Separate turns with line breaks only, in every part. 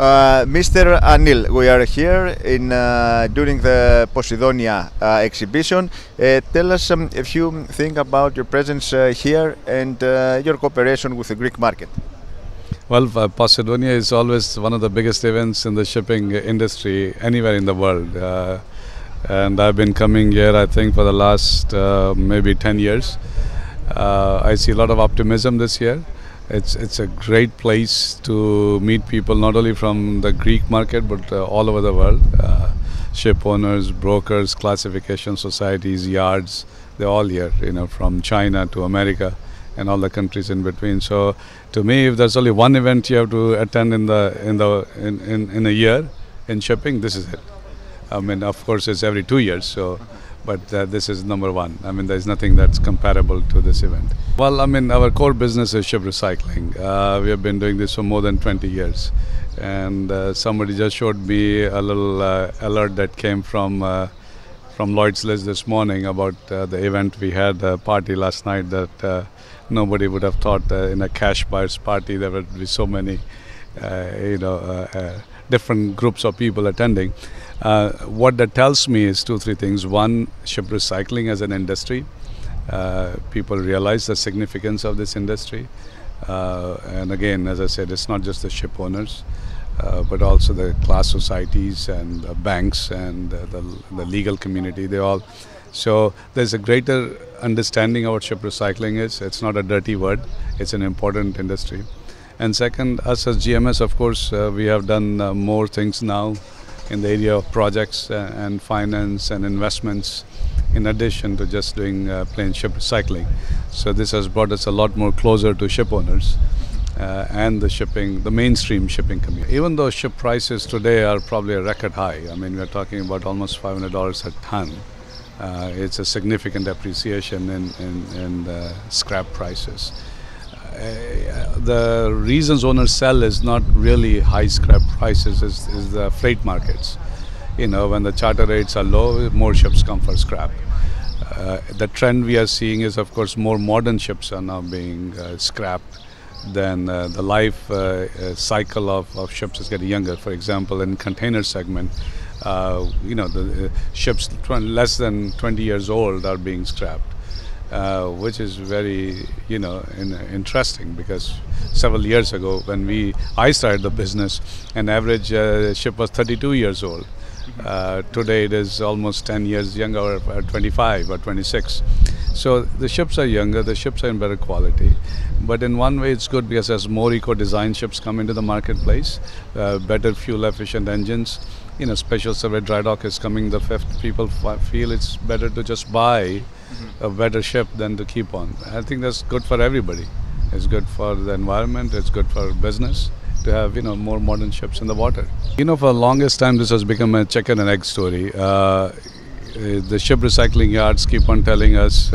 Mr. Anil, we are here during the Posidonia exhibition. Tell us a few things about your presence here and your cooperation with the Greek market.
Well, Posidonia is always one of the biggest events in the shipping industry anywhere in the world. And I've been coming here, I think, for the last maybe 10 years. I see a lot of optimism this year. It's a great place to meet people not only from the Greek market but all over the world. Ship owners, brokers, classification societies, yards, they're all here, from China to America and all the countries in between. So to me, if there's only one event you have to attend in a year in shipping, this is it. I mean, of course, it's every 2 years, but this is number one. I mean, there's nothing that's comparable to this event. Well, I mean, our core business is ship recycling. We have been doing this for more than 20 years. And somebody just showed me a little alert that came from Lloyd's List this morning about the event we had, a party last night that nobody would have thought in a cash buyer's party there would be so many, different groups of people attending. What that tells me is 2-3 things. One, ship recycling as an industry. People realize the significance of this industry. And again, as I said, it's not just the ship owners, but also the class societies and the banks and the legal community. They all. So there's a greater understanding of what ship recycling is. It's not a dirty word. It's an important industry. And second, us as GMS, of course, we have done more things now in the area of projects and finance and investments, in addition to just doing plain ship recycling. So this has brought us a lot more closer to ship owners and the mainstream shipping community. Even though ship prices today are probably a record high, I mean, we're talking about almost $500 a ton. It's a significant appreciation in scrap prices. The reasons owners sell is not really high scrap prices, is the freight markets. When the charter rates are low, more ships come for scrap. The trend we are seeing is, of course, more modern ships are now being scrapped. Then the life cycle of ships is getting younger. For example, in container segment, the ships less than 20 years old are being scrapped. Which is very, interesting, because several years ago when I started the business, an average ship was 32 years old. Today it is almost 10 years younger, or 25 or 26. So the ships are younger, the ships are in better quality. But in one way it's good, because as more eco-design ships come into the marketplace, better fuel-efficient engines, special survey dry dock is coming the fifth. People feel it's better to just buy a better ship than to keep on. I think that's good for everybody. It's good for the environment, it's good for business to have, more modern ships in the water. For the longest time this has become a chicken and egg story. The ship recycling yards keep on telling us,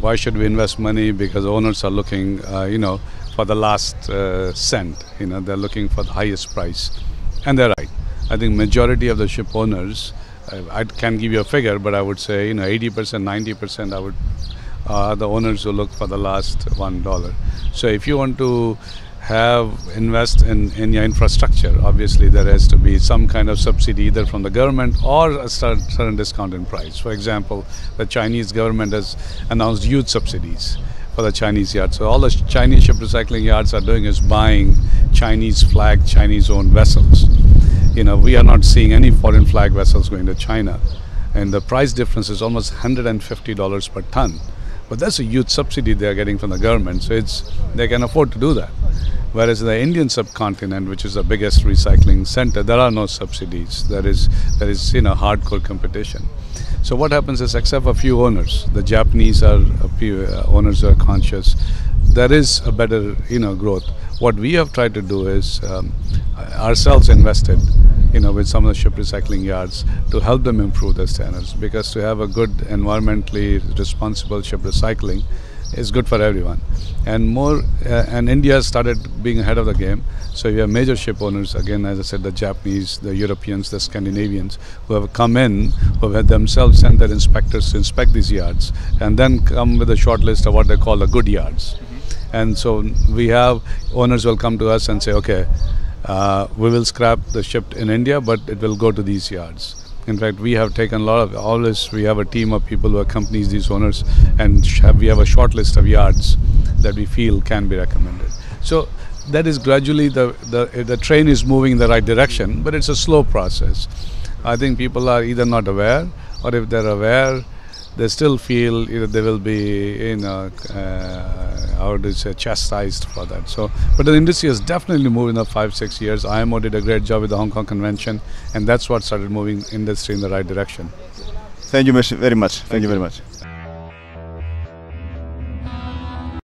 why should we invest money? Because owners are looking, for the last cent. They're looking for the highest price. And they're right. I think majority of the ship owners, I can't give you a figure, but I would say 80%, 90% are the owners who look for the last $1. So if you want to invest in your infrastructure, obviously there has to be some kind of subsidy either from the government or a certain discount in price. For example, the Chinese government has announced huge subsidies for the Chinese yards. So all the Chinese ship recycling yards are doing is buying Chinese flag, Chinese owned vessels. We are not seeing any foreign flag vessels going to China, and the price difference is almost $150 per ton. But that's a huge subsidy they are getting from the government, so they can afford to do that. Whereas in the Indian subcontinent, which is the biggest recycling center, there are no subsidies. There is hardcore competition. So what happens is, except for a few owners, the Japanese owners are conscious. There is a better growth. What we have tried to do is ourselves invested with some of the ship recycling yards to help them improve their standards, because to have a good environmentally responsible ship recycling is good for everyone. And India has started being ahead of the game. So you have major ship owners, again, as I said, the Japanese, the Europeans, the Scandinavians, who have come in, who have themselves sent their inspectors to inspect these yards, and then come with a short list of what they call the good yards. And so we have owners will come to us and say, okay, We will scrap the ship in India, but it will go to these yards. In fact, we have taken a lot of, always we have a team of people who accompanies these owners, and we have a short list of yards that we feel can be recommended. So that is gradually, the train is moving in the right direction, but it's a slow process. I think people are either not aware, or if they're aware, they still feel either they will be, how to say, chastised for that. So, but the industry has definitely moved in the 5-6 years. IMO did a great job with the Hong Kong Convention, and that's what started moving industry in the right direction.
Thank you very much. Thank you very much.